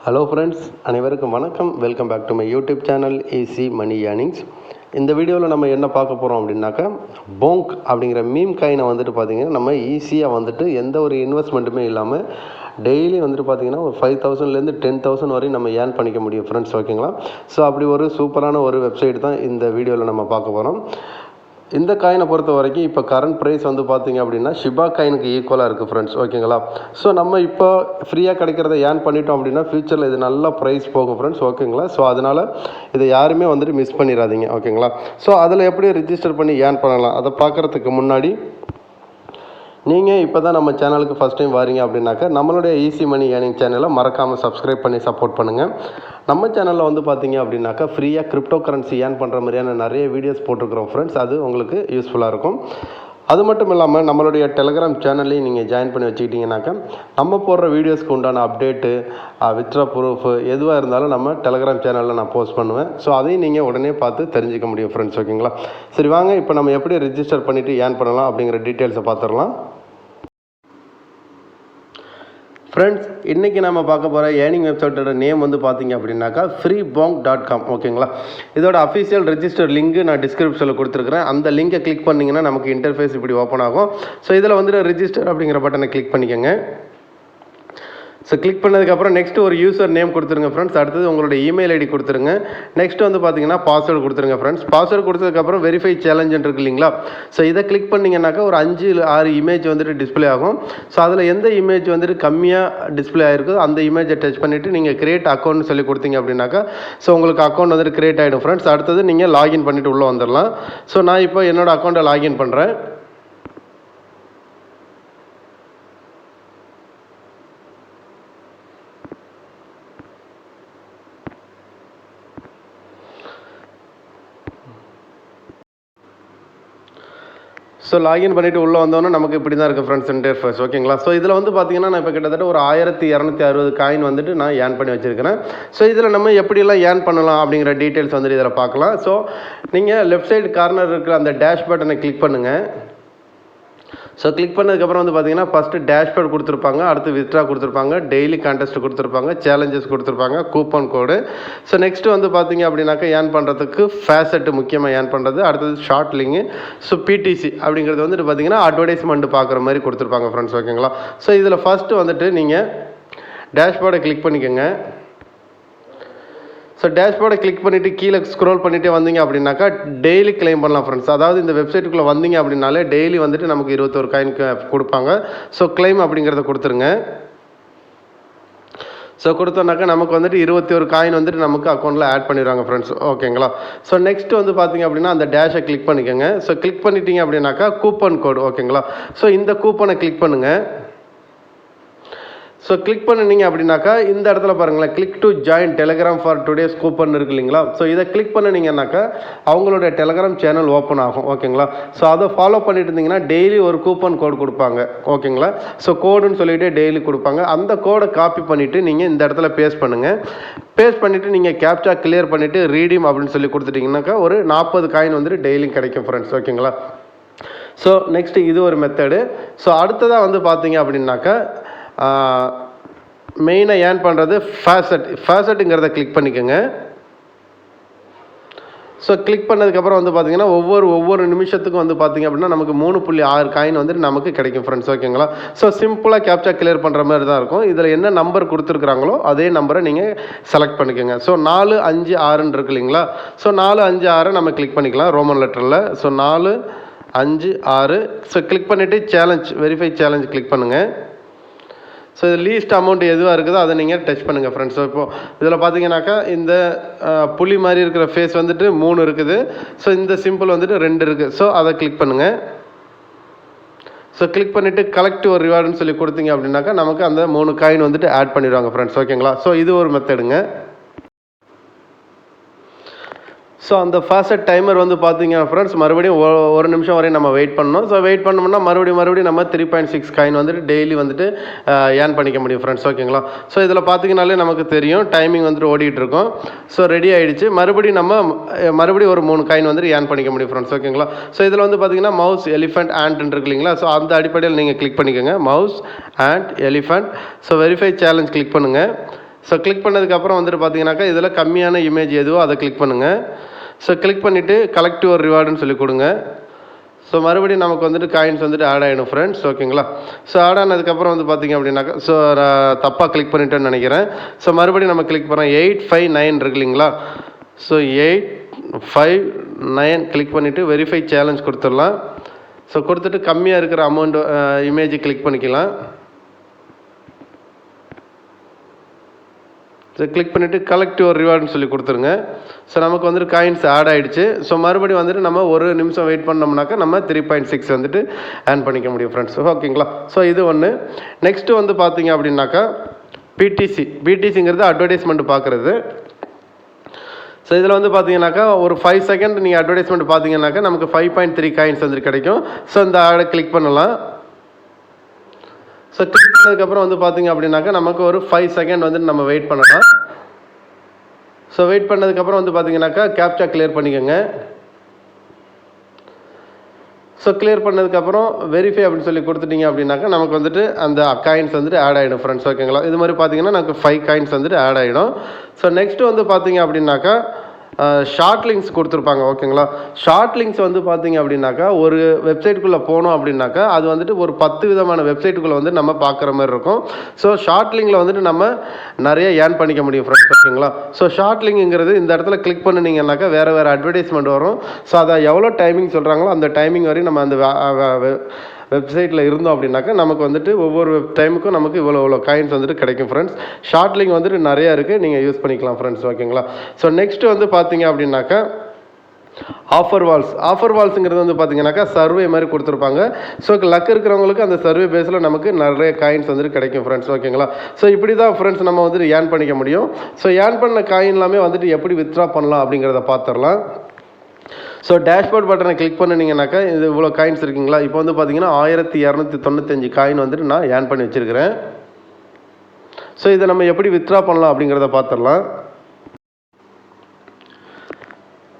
Hello friends, அனைவருக்கும் வணக்கம். Welcome back to my YouTube channel easy money earnings. இந்த வீடியோவில் நம்ம என்ன பார்க்க போகிறோம் அப்படின்னாக்கா, போங்க் அப்படிங்கிற மீம் காயினை வந்துட்டு பார்த்திங்கன்னா நம்ம ஈஸியாக வந்துட்டு எந்த ஒரு இன்வெஸ்ட்மெண்ட்டுமே இல்லாமல் டெய்லி வந்துட்டு பார்த்திங்கன்னா ஒரு 5000லேருந்து 10,000 வரையும் நம்ம ஏர்ன் பண்ணிக்க முடியும் ஃப்ரெண்ட்ஸ், ஓகேங்களா? ஸோ அப்படி ஒரு சூப்பரான ஒரு வெப்சைட் தான் இந்த வீடியோவில் நம்ம பார்க்க போகிறோம். இந்த காயினை பொறுத்த வரைக்கும் இப்போ கரண்ட் ப்ரைஸ் வந்து பார்த்திங்க அப்படின்னா ஷிபா காயினுக்கு ஈக்குவலாக இருக்குது ஃப்ரெண்ட்ஸ், ஓகேங்களா? ஸோ நம்ம இப்போ ஃப்ரீயாக கிடைக்கிறத ஏர்ன் பண்ணிட்டோம் அப்படின்னா ஃப்யூச்சரில் இது நல்ல ப்ரைஸ் போகும் ஃப்ரெண்ட்ஸ், ஓகேங்களா? ஸோ அதனால் இதை யாருமே வந்துட்டு மிஸ் பண்ணிடாதீங்க, ஓகேங்களா? ஸோ அதில் எப்படி ரிஜிஸ்டர் பண்ணி ஏர்ன் பண்ணலாம் அதை பார்க்குறதுக்கு முன்னாடி நீங்கள் இப்போ தான் நம்ம சேனலுக்கு ஃபஸ்ட் டைம் வாரீங்க அப்படின்னாக்கா நம்மளுடைய ஈஸி மணி ஏர்னிங் சேனலை மறக்காமல் சப்ஸ்கிரைப் பண்ணி சப்போர்ட் பண்ணுங்கள். நம்ம சேனலில் வந்து பார்த்தீங்க அப்படின்னாக்கா ஃப்ரீயாக கிரிப்டோ கரன்சி ஏர்ன் பண்ணுற மாதிரியான நிறைய வீடியோஸ் போட்டிருக்கிறோம் ஃப்ரெண்ட்ஸ். அது உங்களுக்கு யூஸ்ஃபுல்லாக இருக்கும். அது மட்டும் இல்லாமல் நம்மளுடைய டெலகிராம் சேனல்லையும் நீங்கள் ஜாயின் பண்ணி வச்சுக்கிட்டிங்கனாக்கா நம்ம போடுற வீடியோஸ்க்கு உண்டான அப்டேட்டு, வித்ட்ரா ப்ரூஃபு எதுவாக இருந்தாலும் நம்ம டெலகிராம் சேனலில் நான் போஸ்ட் பண்ணுவேன். ஸோ அதையும் நீங்கள் உடனே பார்த்து தெரிஞ்சிக்க முடியும் ஃப்ரெண்ட்ஸ், ஓகேங்களா? சரி வாங்க, இப்போ நம்ம எப்படி ரிஜிஸ்டர் பண்ணிவிட்டு ஏர்ன் பண்ணலாம் அப்படிங்கிற டீட்டெயில்ஸை பார்த்துடலாம். ஃப்ரெண்ட்ஸ், இன்றைக்கி நம்ம பார்க்க போகிற ஏர்னிங் வெப்சைட்டோட நேம் வந்து பார்த்திங்க அப்படின்னாக்கா freebonk.com, ஓகேங்களா? இதோட அஃபிஷியல் ரெஜிஸ்டர் லிங்க்கு நான் டிஸ்கிரிப்ஷனில் கொடுத்துருக்குறேன். அந்த லிங்கை கிளிக் பண்ணிங்கன்னா நமக்கு இன்டர்ஃபேஸ் இப்படி ஓப்பன் ஆகும். ஸோ இதில் வந்துட்டு ரெஜிஸ்டர் அப்படிங்கிற பட்டனை கிளிக் பண்ணிக்கோங்க. ஸோ கிளிக் பண்ணதுக்கப்புறம் நெக்ஸ்ட்டு ஒரு யூசர் நேம் கொடுத்துருங்க ஃப்ரெண்ட்ஸ். அடுத்தது உங்களோட இமெயில் ஐடி கொடுத்துருங்க. நெக்ஸ்ட் வந்து பார்த்தீங்கன்னா பாஸ்வேர்டு கொடுத்துருங்க ஃப்ரெண்ட்ஸ். பாஸ்வேர்டு கொடுத்ததுக்கப்புறம் வெரிஃபை சேலஞ்சுன்னு இருக்கு இல்லைங்களா? ஸோ இதை கிளிக் பண்ணிங்கன்னாக்கா ஒரு 5-6 இமேஜ் வந்துட்டு டிஸ்பிளே ஆகும். ஸோ அதில் எந்த இமேஜ் வந்துட்டு கம்மியாக டிஸ்பிளே ஆகிருக்கோ அந்த இமேஜை டச் பண்ணிவிட்டு நீங்கள் கிரியேட் அக்கௌண்ட்னு சொல்லி கொடுத்தீங்க அப்படின்னாக்கா ஸோ உங்களுக்கு அக்கௌண்ட் வந்துட்டு கிரியேட் ஆகிடும் ஃப்ரெண்ட்ஸ். அடுத்தது நீங்கள் லாகின் பண்ணிவிட்டு உள்ளே வந்துடலாம். ஸோ நான் இப்போ என்னோடய அக்கௌண்ட்டை லாகின் பண்ணுறேன். ஸோ லாகின் பண்ணிவிட்டு உள்ளே வந்தோன்னா நமக்கு இப்படி தான் இருக்குது ஃப்ரெண்ட்ஸ் இன்டர்ஃபேஸ், ஓகேங்களா? ஸோ இதில் வந்து பார்த்திங்கன்னா நான் இப்போ கிட்டத்தட்ட ஒரு 1260 காயின் வந்துட்டு நான் ஏர்ன் பண்ணி வச்சுருக்கிறேன். ஸோ இதில் நம்ம எப்படிலாம் ஏர்ன் பண்ணலாம் அப்படிங்கிற டீட்டெயில்ஸ் வந்துட்டு இதில் பார்க்கலாம். ஸோ நீங்கள் லெஃப்ட் சைடு கார்னர் இருக்கிற அந்த டேஷ் பட்டனை கிளிக் பண்ணுங்கள். ஸோ கிளிக் பண்ணதுக்கப்புறம் வந்து பார்த்தீங்கன்னா ஃபஸ்ட்டு டேஷ்போர்ட் கொடுத்துருப்பாங்க, அடுத்து வித்ட்ரா கொடுத்துருப்பாங்க, டெய்லி கான்டெஸ்ட் கொடுத்துருப்பாங்க, சேலஞ்சஸ் கொடுத்துருப்பாங்க, கூப்பன் கோடு. ஸோ நெக்ஸ்ட்டு வந்து பார்த்தீங்க அப்படின்னாக்கா ஏர்ன் பண்ணுறதுக்கு ஃபேசெட்டு முக்கியமாக ஏர்ன் பண்ணுறது, அடுத்தது ஷார்ட் லிங்கு. ஸோ பிடிசி அப்படிங்கிறது வந்துட்டு பார்த்தீங்கன்னா அட்வர்டைஸ்மெண்ட் பார்க்குற மாதிரி கொடுத்துருப்பாங்க ஃப்ரெண்ட்ஸ், ஓகேங்களா? ஸோ இதில் ஃபஸ்ட்டு வந்துட்டு நீங்கள் டேஷ்போர்டை கிளிக் பண்ணிக்கோங்க. ஸோ டேஷ்போர்டை கிளிக் பண்ணிவிட்டு கீழே ஸ்க்ரோல் பண்ணிகிட்டே வந்தீங்க அப்படின்னாக்கா டெய்லி கிளைம் பண்ணலாம் ஃப்ரெண்ட்ஸ். அதாவது இந்த வெப்சைட்டுக்குள்ளே வந்தீங்க அப்படின்னாலே டெய்லி வந்துட்டு நமக்கு 21 காயின் கொடுப்பாங்க. ஸோ கிளைம் அப்படிங்கிறத கொடுத்துருங்க. ஸோ கொடுத்தோன்னாக்கா நமக்கு வந்துட்டு 21 காயின் வந்துட்டு நமக்கு அக்கௌண்ட்டில் ஆட் பண்ணிடுவாங்க ஃப்ரெண்ட்ஸ், ஓகேங்களா? ஸோ நெக்ஸ்ட் வந்து பார்த்தீங்க அப்படின்னா அந்த டேஷை கிளிக் பண்ணிக்கோங்க. ஸோ கிளிக் பண்ணிட்டீங்க அப்படின்னாக்கா கூப்பன் கோடு, ஓகேங்களா? ஸோ இந்த கூப்பனை கிளிக் பண்ணுங்கள். ஸோ கிளிக் பண்ணிங்க அப்படின்னாக்கா இந்த இடத்துல பாருங்களேன், click to join Telegram for today's coupon இருக்கு இல்லைங்களா? ஸோ இதை கிளிக் பண்ணிங்கன்னாக்கா அவங்களோட டெலகிராம் சேனல் ஓப்பன் ஆகும், ஓகேங்களா? ஸோ அதை ஃபாலோ பண்ணிட்டு இருந்தீங்கன்னா டெய்லி ஒரு கூப்பன் கோடு கொடுப்பாங்க, ஓகேங்களா? ஸோ கோடுன்னு சொல்லிட்டு டெய்லி கொடுப்பாங்க. அந்த கோடை காப்பி பண்ணிவிட்டு நீங்கள் இந்த இடத்துல பேஸ்ட் பண்ணுங்கள். பேஸ்ட் பண்ணிவிட்டு நீங்கள் கேப்சா கிளியர் பண்ணிவிட்டு ரீடீம் அப்படின்னு சொல்லி கொடுத்துட்டிங்கனாக்கா ஒரு 40 காயின் வந்துட்டு டெய்லி கிடைக்கும் ஃப்ரெண்ட்ஸ், ஓகேங்களா? ஸோ நெக்ஸ்ட்டு இது ஒரு மெத்தடு. ஸோ அடுத்ததாக வந்து பார்த்தீங்க அப்படின்னாக்கா மெயினாக ஏர்ன் பண்ணுறது ஃபேசட்டுங்கிறத கிளிக் பண்ணிக்கோங்க. ஸோ கிளிக் பண்ணதுக்கப்புறம் வந்து பார்த்திங்கன்னா ஒவ்வொரு நிமிஷத்துக்கும் வந்து பார்த்திங்க அப்படின்னா நமக்கு 3.6 காயின் வந்துட்டு நமக்கு கிடைக்கும் ஃப்ரெண்ட்ஸ், ஓகேங்களா? ஸோ சிம்பிளாக கேப்சா கிளியர் பண்ணுற மாதிரி தான் இருக்கும். இதில் என்ன நம்பர் கொடுத்துருக்குறாங்களோ அதே நம்பரை நீங்கள் செலக்ட் பண்ணிக்கோங்க. ஸோ 4, 5, 6 இருக்கு இல்லைங்களா? ஸோ 4, 5, 6 நம்ம கிளிக் பண்ணிக்கலாம் ரோமன் லெட்டரில். ஸோ 4, 5, 6 ஸோ கிளிக் பண்ணிவிட்டு சேலஞ்ச் வெரிஃபை சேலஞ்ச் கிளிக் பண்ணுங்கள். ஸோ இது லீஸ்ட் அமௌண்ட் எதுவாக இருக்குதோ அதை நீங்கள் டச் பண்ணுங்கள் ஃப்ரெண்ட்ஸ். ஸோ இப்போது இதில் பார்த்தீங்கன்னாக்கா இந்த புலி மாதிரி இருக்கிற ஃபேஸ் வந்துட்டு 3 இருக்குது. ஸோ இந்த சிம்பிள் வந்துட்டு 2 இருக்குது. ஸோ அதை கிளிக் பண்ணுங்கள். ஸோ கிளிக் பண்ணிவிட்டு கலெக்ட் ஒரு ரிவார்டுன்னு சொல்லி கொடுத்தீங்க அப்படின்னாக்கா நமக்கு அந்த 3 காயின் வந்துட்டு ஆட் பண்ணிடுவாங்க ஃப்ரெண்ட்ஸ், ஓகேங்களா? ஸோ இது ஒரு மெத்தடுங்க. ஸோ அந்த ஃபாஸ்ட் டைமர் வந்து பார்த்தீங்க ஃப்ரெண்ட்ஸ் மறுபடியும் 1 நிமிஷம் வரையும் நம்ம வெயிட் பண்ணணும். ஸோ வெயிட் பண்ணோம்னா மறுபடியும் நம்ம 3.6 காயின் வந்துட்டு டெய்லி வந்துட்டு ஏர்ன் பண்ணிக்க முடியும் ஃப்ரெண்ட்ஸ், ஓகேங்களா? ஸோ இதில் பார்த்தீங்கனாலே நமக்கு தெரியும் டைமிங் வந்துட்டு ஓடிட்டு இருக்கும். ஸோ ரெடி ஆகிடுச்சு. மறுபடியும் ஒரு 3 காயின் வந்துட்டு ஏர்ன் பண்ணிக்க முடியும் ஃப்ரெண்ட்ஸ், ஓகேங்களா? ஸோ இதில் வந்து பார்த்தீங்கன்னா மவுஸ், எலிஃபென்ட், ஆண்ட் இருக்கு இல்லைங்களா? ஸோ அந்த அடிப்படையில் நீங்கள் கிளிக் பண்ணிக்கோங்க. Mouse, and, elephant. So verify challenge click பண்ணுங்கள். ஸோ கிளிக் பண்ணதுக்கப்புறம் வந்துட்டு பார்த்தீங்கன்னாக்கா இதில் கம்மியான இமேஜ் எதுவோ அதை கிளிக் பண்ணுங்கள். ஸோ கிளிக் பண்ணிவிட்டு கலெக்ட் யுவர் ரிவார்டுன்னு சொல்லி கொடுங்க. ஸோ மறுபடியும் நமக்கு வந்துட்டு காயின்ஸ் வந்துட்டு ஆட் ஆகிடும் ஃப்ரெண்ட்ஸ், ஓகேங்களா. ஸோ ஆட் ஆனதுக்கப்புறம் வந்து பார்த்திங்க அப்படின்னாக்கா, ஸோ நான் தப்பாக கிளிக் பண்ணிட்டேன்னு நினைக்கிறேன். ஸோ மறுபடியும் நம்ம கிளிக் பண்ணுறோம். 859 இருக்கு இல்லைங்களா. ஸோ 859 கிளிக் பண்ணிவிட்டு வெரிஃபை சேலஞ்ச் கொடுத்துடலாம். ஸோ கொடுத்துட்டு கம்மியாக இருக்கிற அமௌண்ட்டு இமேஜ் கிளிக் பண்ணிக்கலாம். ஸோ கிளிக் பண்ணிவிட்டு கலெக்ட் யுவர் ரிவார்டுன்னு சொல்லி கொடுத்துருங்க. ஸோ நமக்கு வந்துட்டு காயின்ஸ் ஆட் ஆகிடுச்சு. ஸோ மறுபடியும் வந்துட்டு நம்ம ஒரு நிமிஷம் வெயிட் பண்ணோம்னாக்கா நம்ம 3.6 வந்துட்டு ஏர்ன் பண்ணிக்க முடியும் ஃப்ரெண்ட்ஸ், ஓகேங்களா. ஸோ இது ஒன்று. நெக்ஸ்ட்டு வந்து பார்த்தீங்க அப்படின்னாக்கா பிடிசிங்கிறது அட்வர்டைஸ்மெண்ட் பார்க்குறது. ஸோ இதில் வந்து பார்த்தீங்கன்னாக்கா ஒரு 5 செகண்ட் நீங்கள் அட்வர்டைஸ்மெண்ட் பார்த்தீங்கன்னாக்கா நமக்கு 5.3 காயின்ஸ் வந்துட்டு கிடைக்கும். ஸோ இந்த ஆடை கிளிக் பண்ணலாம். ஸோ கிளிக் பண்ணதுக்கப்புறம் வந்து பார்த்தீங்க அப்படின்னாக்கா நமக்கு ஒரு 5 செகண்ட் வந்துட்டு நம்ம வெயிட் பண்ணலாம். ஸோ வெயிட் பண்ணதுக்கப்புறம் வந்து பார்த்தீங்கன்னாக்கா கேப்சா கிளியர் பண்ணிக்கோங்க. ஸோ கிளியர் பண்ணதுக்கப்புறம் வெரிஃபை அப்படின்னு சொல்லி கொடுத்துட்டீங்க அப்படின்னாக்கா நமக்கு வந்துட்டு அந்த காயின்ஸ் வந்துட்டு ஆட் ஆகிடும் ஃப்ரெண்ட்ஸ், ஓகேங்களா. இது மாதிரி பார்த்தீங்கன்னா நமக்கு 5 காயின்ஸ் வந்துட்டு ஆட் ஆகிடும். ஸோ நெக்ஸ்ட்டு வந்து பார்த்தீங்க அப்படின்னாக்கா ஷார்ட் லிங்க்ஸ் கொடுத்துருப்பாங்க, ஓகேங்களா. ஷார்ட் லிங்க்ஸ் வந்து பார்த்தீங்க அப்படின்னாக்கா ஒரு வெப்சைட்டுக்குள்ளே போனோம் அப்படின்னாக்கா அது வந்துட்டு ஒரு 10 விதமான வெப்சைட்டுக்குள்ளே வந்து நம்ம பார்க்குற மாதிரி இருக்கும். ஸோ ஷார்ட் லிங்கில் வந்துட்டு நம்ம நிறைய ஏர்ன் பண்ணிக்க முடியும் ஃப்ரெண்ட்ஸ், ஓகேங்களா. ஸோ ஷார்ட் லிங்க்ங்கிறது இந்த இடத்துல கிளிக் பண்ணினீங்கன்னாக்கா வேறு அட்வர்டைஸ்மெண்ட் வரும். ஸோ அதை எவ்வளோ டைமிங் சொல்கிறாங்களோ அந்த டைமிங் வரையும் நம்ம அந்த வெப்சைட்டில் இருந்தோம் அப்படின்னாக்கா நமக்கு வந்துட்டு ஒவ்வொரு டைமுக்கும் நமக்கு இவ்வளோ காயின்ஸ் வந்துட்டு கிடைக்கும் ஃப்ரெண்ட்ஸ். ஷார்ட் லிங்க் வந்துட்டு நிறையா இருக்குது, நீங்கள் யூஸ் பண்ணிக்கலாம் ஃப்ரெண்ட்ஸ், ஓகேங்களா. ஸோ நெக்ஸ்ட் வந்து பார்த்தீங்க அப்படின்னாக்கா ஆஃபர் வால்ஸுங்கிறது வந்து பார்த்தீங்கன்னாக்கா சர்வே மாதிரி கொடுத்துருப்பாங்க. ஸோ லக் இருக்கிறவங்களுக்கு அந்த சர்வே பேஸில் நமக்கு நிறைய காயின்ஸ் வந்துட்டு கிடைக்கும் ஃப்ரெண்ட்ஸ், ஓகேங்களா. ஸோ இப்படி தான் ஃப்ரெண்ட்ஸ் நம்ம வந்துட்டு ஏர்ன் பண்ணிக்க முடியும். ஸோ ஏர்ன் பண்ண காயின் எல்லாமே வந்துட்டு எப்படி வித்ட்ரா பண்ணலாம் அப்படிங்கிறத பார்த்துடலாம். ஸோ டேஷ்போர்ட் பட்டனை கிளிக் பண்ணினீங்கன்னாக்கா இது இவ்வளோ காயின்ஸ் இருக்குங்களா. இப்போ வந்து பார்த்தீங்கன்னா 1295 காயின் வந்துட்டு நான் ஏர்ன் பண்ணி வச்சுருக்கிறேன். ஸோ இதை நம்ம எப்படி வித்ட்ரா பண்ணலாம் அப்படிங்கிறத பார்த்துடலாம்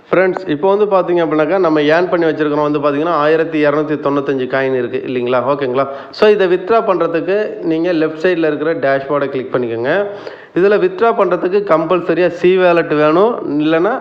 ஃப்ரெண்ட்ஸ். இப்போ வந்து பார்த்தீங்க அப்படின்னாக்கா நம்ம ஏர்ன் பண்ணி வச்சுருக்கிறோம் வந்து பார்த்தீங்கன்னா 1295 காயின் இருக்குது இல்லைங்களா, ஓகேங்களா. ஸோ இதை வித்ட்ரா பண்ணுறதுக்கு நீங்கள் லெஃப்ட் சைடில் இருக்கிற டேஷ்போர்டை கிளிக் பண்ணிக்கோங்க. இதில் வித்ட்ரா பண்ணுறதுக்கு கம்பல்சரியாக சி வேலட் வேணும், இல்லைனா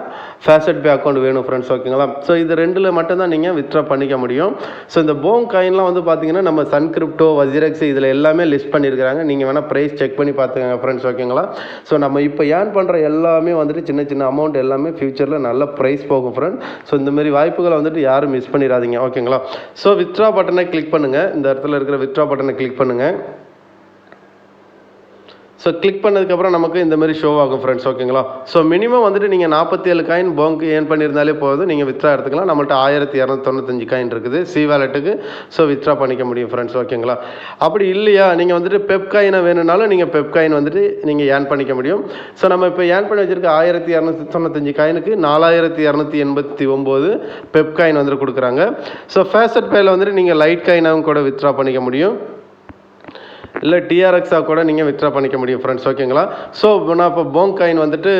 ஃபேசட் பே அக்கௌண்ட் வேணும் ஃப்ரெண்ட்ஸ், ஓகேங்களா. ஸோ இது ரெண்டில் மட்டும்தான் நீங்கள் வித்ட்ரா பண்ணிக்க முடியும். ஸோ இந்த போங் காயின்லாம் வந்து பார்த்தீங்கன்னா நம்ம சன் கிரிப்டோ, வஜிரெக்ஸ் இதில் எல்லாமே லிஸ்ட் பண்ணியிருக்கிறாங்க. நீங்கள் வேணால் ப்ரைஸ் செக் பண்ணி பார்த்துக்கங்க ஃப்ரெண்ட்ஸ், ஓகேங்களா. ஸோ நம்ம இப்போ ஏர்ன் பண்ணுற எல்லாமே வந்துட்டு சின்ன சின்ன அமௌண்ட் எல்லாமே ஃப்யூச்சரில் நல்ல ப்ரைஸ் போகும் ஃப்ரெண்ட். ஸோ இந்த மாதிரி வாய்ப்புகளை வந்துட்டு யாரும் மிஸ் பண்ணிடாதீங்க, ஓகேங்களா. ஸோ வித்ட்ரா பட்டனை கிளிக் பண்ணுங்கள். இந்த இடத்துல இருக்கிற வித்ட்ரா பட்டனை கிளிக் பண்ணுங்கள். ஸோ கிளிக் பண்ணதுக்கப்புறம் நமக்கு இந்த மாதிரி ஷோ ஆகும் ஃப்ரெண்ட்ஸ், ஓகேங்களா. ஸோ மினிமம் வந்துட்டு நீங்கள் 47 காயின் போங்க் ஏர்ன் பண்ணியிருந்தாலே போதும், நீங்கள் வித்ட்ரா எடுத்துக்கலாம். நம்மள்ட்ட 1295 காயின் இருக்குது சி வேலெட்டுக்கு. ஸோ வித்ட்ரா பண்ணிக்க முடியும் ஃப்ரெண்ட்ஸ், ஓகேங்களா. அப்படி இல்லையா நீங்கள் வந்துட்டு பெப் காயினை வேணும்னாலும் நீங்கள் பெப் காயின் வந்துட்டு நீங்கள் ஏர்ன் பண்ணிக்க முடியும். ஸோ நம்ம இப்போ ஏர்ன் பண்ணி வச்சுருக்க 1295 காயினுக்கு 4289 பெப் காயின் வந்துட்டு கொடுக்குறாங்க. ஸோ ஃபேசட் பேயில் வந்துட்டு நீங்கள் லைட் காயினாகவும் கூட வித்ட்ரா பண்ணிக்க முடியும், இல்லை டிஆர்எக்ஸாக கூட நீங்கள் வித்ட்ரா பண்ணிக்க முடியும் ஃப்ரெண்ட்ஸ், ஓகேங்களா. ஸோ நான் இப்போ போங்க் காயின் வந்துட்டு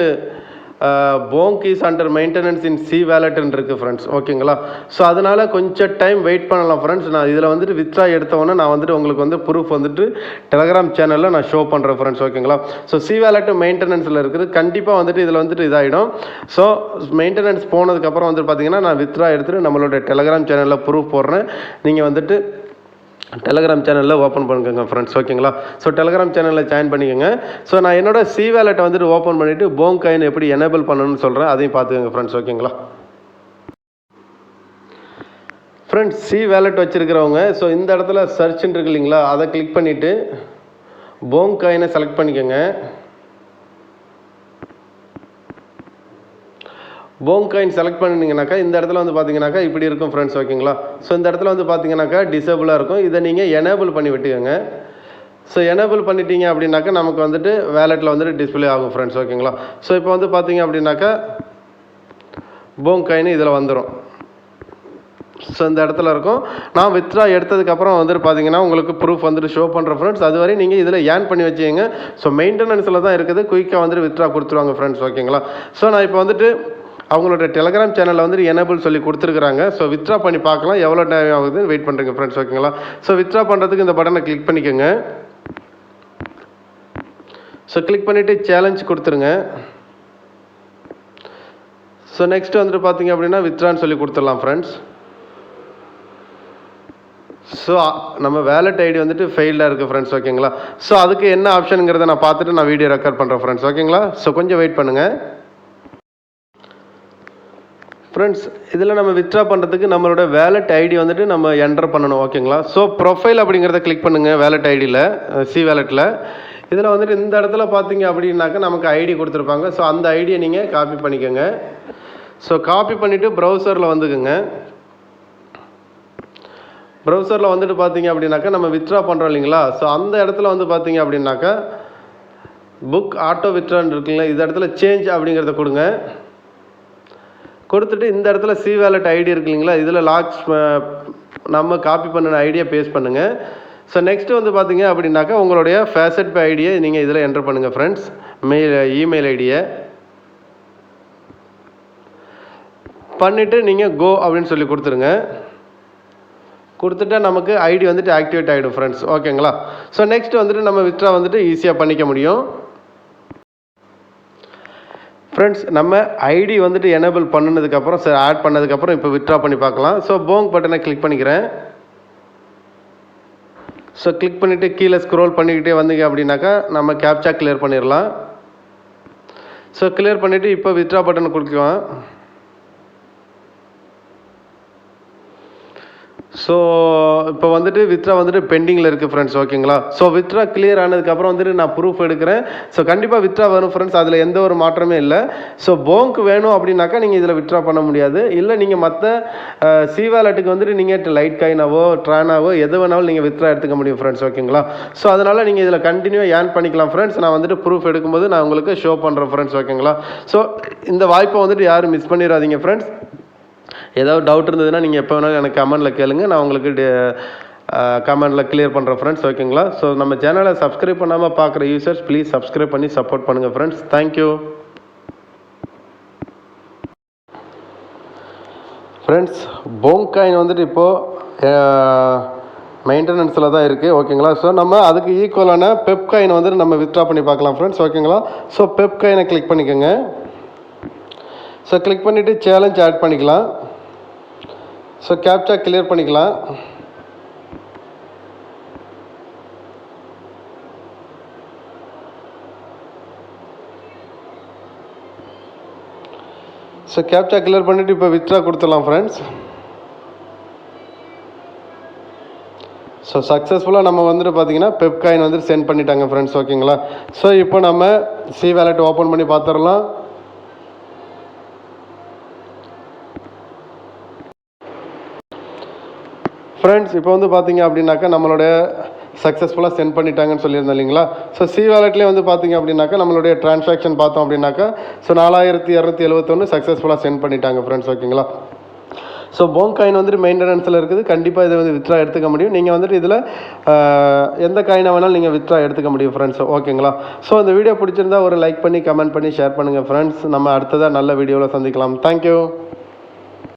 Bonk is under maintenance in C வேலட்னு இருக்குது ஃப்ரெண்ட்ஸ், ஓகேங்களா. ஸோ அதனால் கொஞ்சம் டைம் வெயிட் பண்ணலாம் ஃப்ரெண்ட்ஸ். நான் இதில் வந்துட்டு வித்ட்ரா எடுத்தவொன்னே நான் வந்துட்டு உங்களுக்கு வந்து ப்ரூஃப் வந்துட்டு டெலகிராம் சேனலில் நான் ஷோ பண்ணுறேன் ஃப்ரெண்ட்ஸ், ஓகேங்களா. ஸோ சி வேலட் மெயின்டெனன்ஸில் இருக்குது, கண்டிப்பாக வந்துட்டு இதில் வந்துட்டு இதாகிடும். ஸோ மெயின்டெனன்ஸ் போனதுக்கப்புறம் வந்துட்டு பார்த்தீங்கன்னா நான் வித்ட்ரா எடுத்துகிட்டு நம்மளோட டெலகிராம் சேனலில் ப்ரூஃப் போடுறேன். நீங்கள் வந்துட்டு டெலகிராம் சேனலில் ஓப்பன் பண்ணிக்கோங்க ஃப்ரெண்ட்ஸ், ஓகேங்களா. ஸோ டெலகிராம் சேனலில் ஜாயின் பண்ணிக்கோங்க. ஸோ நான் என்னோட சி வேலெட்டை வந்துட்டு ஓப்பன் பண்ணிவிட்டு போங்க் காயின் எப்படி எனேபிள் பண்ணணும்னு சொல்கிறேன், அதையும் பார்த்துக்கோங்க ஃப்ரெண்ட்ஸ், ஓகேங்களா. ஃப்ரெண்ட்ஸ் சி வேலெட் வச்சுருக்கிறவங்க ஸோ இந்த இடத்துல சர்ச்ன்னு இருக்கு இல்லைங்களா, அதை கிளிக் பண்ணிவிட்டு போங்க் காயினை செலக்ட் பண்ணிக்கோங்க. போங்க் காயின் செலக்ட் பண்ணிங்கனாக்கா இந்த இடத்துல வந்து பார்த்தீங்கன்னாக்கா இப்படி இருக்கும் ஃப்ரெண்ட்ஸ், ஓகேங்களா. ஸோ இந்த இடத்துல வந்து பார்த்தீங்கன்னாக்கா டிசேபிளாக இருக்கும், இதை நீங்கள் எனேபிள் பண்ணி விட்டுக்கோங்க. ஸோ எனேபிள் பண்ணிட்டீங்க அப்படின்னாக்கா நமக்கு வந்துட்டு வேலெட்டில் வந்துட்டு டிஸ்பிளே ஆகும் ஃப்ரெண்ட்ஸ், ஓகேங்களா. ஸோ இப்போ வந்து பார்த்தீங்க அப்படின்னாக்கா போங்க் காயின் இதில் வந்துடும். ஸோ இந்த இடத்துல இருக்கும். நான் வித்ட்ரா எடுத்ததுக்கப்புறம் வந்துட்டு பார்த்தீங்கன்னா உங்களுக்கு ப்ரூஃப் வந்துட்டு ஷோ பண்ணுறேன் ஃப்ரெண்ட்ஸ். அதுவரை நீங்கள் இதில் ஏர்ன் பண்ணி வச்சுக்கோங்க. ஸோ மெயின்டெனன்ஸில் தான் இருக்குது, குயிக்காக வந்துட்டு வித்ட்ரா கொடுத்துருவாங்க ஃப்ரெண்ட்ஸ், ஓகேங்களா. ஸோ நான் இப்போ வந்துட்டு அவங்களோட டெலகிராம் சேனலில் வந்துட்டு எனேபிள் சொல்லி கொடுத்துருக்குறாங்க. ஸோ வித்ட்ரா பண்ணி பார்க்கலாம் எவ்வளோ டைம் ஆகுதுன்னு வெயிட் பண்ணுறேங்க ஃப்ரெண்ட்ஸ், ஓகேங்களா. ஸோ வித்ட்ரா பண்ணுறதுக்கு இந்த பட்டனை கிளிக் பண்ணிக்கோங்க. ஸோ கிளிக் பண்ணிவிட்டு சேலஞ்ச் கொடுத்துருங்க. ஸோ நெக்ஸ்ட் வந்துட்டு பார்த்தீங்க அப்படின்னா வித்ட்ரான்னு சொல்லி கொடுத்துடலாம் ஃப்ரெண்ட்ஸ். ஸோ நம்ம வேலட் ஐடி வந்துட்டு ஃபெயில்டாக இருக்குது ஃப்ரெண்ட்ஸ், ஓகேங்களா. ஸோ அதுக்கு என்ன ஆப்ஷனுங்கிறத நான் பார்த்துட்டு நான் வீடியோ ரெக்கார்ட் பண்ணுறேன் ஃப்ரெண்ட்ஸ், ஓகேங்களா. ஸோ கொஞ்சம் வெயிட் பண்ணுங்கள் ஃப்ரெண்ட்ஸ். இதில் நம்ம வித்ட்ரா பண்ணுறதுக்கு நம்மளோட வேலட் ஐடி வந்துட்டு நம்ம என்டர் பண்ணணும், ஓகேங்களா. ஸோ ப்ரொஃபைல் அப்படிங்கிறத கிளிக் பண்ணுங்கள் வேலட் ஐடியில், சி வேலட்டில். இதில் வந்துட்டு இந்த இடத்துல பார்த்தீங்க அப்படின்னாக்கா நமக்கு ஐடி கொடுத்துருப்பாங்க. ஸோ அந்த ஐடியை நீங்கள் காப்பி பண்ணிக்கோங்க. ஸோ காப்பி பண்ணிவிட்டு ப்ரௌசரில் வந்துக்குங்க. ப்ரௌசரில் வந்துட்டு பார்த்தீங்க அப்படின்னாக்கா நம்ம வித்ட்ரா பண்ணுறோம் இல்லைங்களா. ஸோ அந்த இடத்துல வந்து பார்த்தீங்க அப்படின்னாக்கா புக் ஆட்டோ வித்ட்ரான்னு இருக்குங்களா, இந்த இடத்துல சேஞ்ச் அப்படிங்கிறத கொடுங்க. கொடுத்துட்டு இந்த இடத்துல சி வேலட் ஐடி இருக்கு இல்லைங்களா, இதில் லாக்ஸ் நம்ம காப்பி பண்ணின ஐடியை பேஸ்ட் பண்ணுங்கள். ஸோ நெக்ஸ்ட்டு வந்து பார்த்தீங்க அப்படின்னாக்கா உங்களுடைய ஃபேசட் பே ஐடியை நீங்கள் இதில் என்டர் பண்ணுங்கள் ஃப்ரெண்ட்ஸ், இமெயில் ஐடியை பண்ணிவிட்டு நீங்கள் கோ அப்படின்னு சொல்லி கொடுத்துருங்க. கொடுத்துட்டா நமக்கு ஐடி வந்துட்டு ஆக்டிவேட் ஆகிடும் ஃப்ரெண்ட்ஸ், ஓகேங்களா. ஸோ நெக்ஸ்ட் வந்துட்டு நம்ம வித்ட்ரா வந்துட்டு ஈஸியாக பண்ணிக்க முடியும் ஃப்ரெண்ட்ஸ். நம்ம ஐடி வந்துட்டு எனேபிள் பண்ணினதுக்கப்புறம் சரி ஆட் பண்ணதுக்கப்புறம் இப்போ வித்ட்ரா பண்ணி பார்க்கலாம். ஸோ போங்க் பட்டனை கிளிக் பண்ணிக்கிறேன். ஸோ கிளிக் பண்ணிவிட்டு கீழே ஸ்க்ரோல் பண்ணிக்கிட்டே வந்தீங்க அப்படின்னாக்கா நம்ம கேப்சா கிளியர் பண்ணிடலாம். ஸோ கிளியர் பண்ணிவிட்டு இப்போ வித்ட்ரா பட்டனை கொடுக்கலாம். ஸோ இப்போ வந்துட்டு வித்ட்ரா வந்துட்டு பெண்டிங்கில் இருக்குது ஃப்ரெண்ட்ஸ், ஓகேங்களா. ஸோ வித்ட்ரா கிளியர் ஆனதுக்கப்புறம் வந்துட்டு நான் ப்ரூஃப் எடுக்கிறேன். ஸோ கண்டிப்பாக வித்ட்ரா வரும் ஃப்ரெண்ட்ஸ், அதில் எந்த ஒரு மாற்றமே இல்லை. ஸோ போங்க் வேணும் அப்படின்னாக்கா நீங்கள் இதில் வித்ட்ரா பண்ண முடியாது. இல்லை நீங்கள் மற்ற சி வேலட்டுக்கு வந்துட்டு நீங்கள் லைட் காயினாவோ ட்ரானாவோ எது வேணாலும் நீங்கள் வித்ட்ரா எடுத்துக்க முடியும் ஃப்ரெண்ட்ஸ், ஓகேங்களா. ஸோ அதனால் நீங்கள் இதில் கண்டினியூவாக ஏர்ன் பண்ணிக்கலாம் ஃப்ரெண்ட்ஸ். நான் வந்துட்டு ப்ரூஃப் எடுக்கும்போது நான் உங்களுக்கு ஷோ பண்ணுறேன் ஃப்ரெண்ட்ஸ், ஓகேங்களா. ஸோ இந்த வாய்ப்பை வந்துட்டு யாரும் மிஸ் பண்ணிடாதீங்க ஃப்ரெண்ட்ஸ். ஏதாவது டவுட் இருந்ததுன்னா நீங்கள் எப்போ வேணாலும் எனக்கு கமெண்டில் கேளுங்க, நான் உங்களுக்கு கமெண்டில் கிளியர் பண்ணுறேன் ஃப்ரெண்ட்ஸ், ஓகேங்களா. ஸோ நம்ம சேனலை சப்ஸ்கிரைப் பண்ணாமல் பார்க்குற யூசர்ஸ் ப்ளீஸ் சப்ஸ்கிரைப் பண்ணி சப்போர்ட் பண்ணுங்கள் friends. Thank you friends. Bonk coin வந்துட்டு இப்போது மெயின்டெனன்ஸில் தான் இருக்குது, ஓகேங்களா. ஸோ நம்ம அதுக்கு ஈக்குவலான பெப் காயின் வந்துட்டு நம்ம வித்ட்ரா பண்ணி பார்க்கலாம் ஃப்ரெண்ட்ஸ், ஓகேங்களா. ஸோ பெப் காயினை கிளிக் பண்ணிக்கோங்க. ஸோ கிளிக் பண்ணிவிட்டு சேலஞ்ச் ஆட் பண்ணிக்கலாம். ஸோ கேப்சா கிளியர் பண்ணிக்கலாம். ஸோ கேப்சா கிளியர் பண்ணிவிட்டு இப்போ வித்ட்ரா கொடுத்துடலாம் ஃப்ரெண்ட்ஸ். ஸோ சக்ஸஸ்ஃபுல்லாக நம்ம வந்துட்டு பார்த்தீங்கன்னா பெப் காயின் வந்துட்டு சென்ட் பண்ணிட்டாங்க ஃப்ரெண்ட்ஸ், ஓகேங்களா. ஸோ இப்போ நம்ம சி வேலட் ஓப்பன் பண்ணி பார்த்துடலாம். ஃப்ரெண்ட்ஸ் இப்போ வந்து பார்த்தீங்க அப்படின்னாக்கா நம்மளுடைய சக்ஸஸ்ஃபுல்லாக சென்ட் பண்ணிட்டாங்கன்னு சொல்லியிருந்தேன் இல்லைங்களா. ஸோ சி வேலட்லேயே வந்து பார்த்தீங்க அப்படின்னாக்கா நம்மளுடைய ட்ரான்சாக்ஷன் பார்த்தோம் அப்படின்னாக்கா ஸோ 4271 சக்ஸஸ்ஃபுல்லாக சென்ட் பண்ணிட்டாங்க ஃப்ரெண்ட்ஸ், ஓகேங்களா. ஸோ போங்க் காயின் வந்துட்டு மெயின்டெனன்ஸில் இருக்குது. கண்டிப்பாக இதை வந்து வித்ட்ரா எடுத்துக்க முடியும். நீங்கள் வந்துட்டு இதில் எந்த காயினை வேணாலும் நீங்கள் வித்ட்ரா எடுத்துக்க முடியும் ஃப்ரெண்ட்ஸ், ஓகேங்களா. ஸோ இந்த வீடியோ பிடிச்சிருந்தா ஒரு லைக் பண்ணி கமெண்ட் பண்ணி ஷேர் பண்ணுங்கள் ஃப்ரெண்ட்ஸ். நம்ம அடுத்ததாக நல்ல வீடியோவில் சந்திக்கலாம். தேங்க்யூ.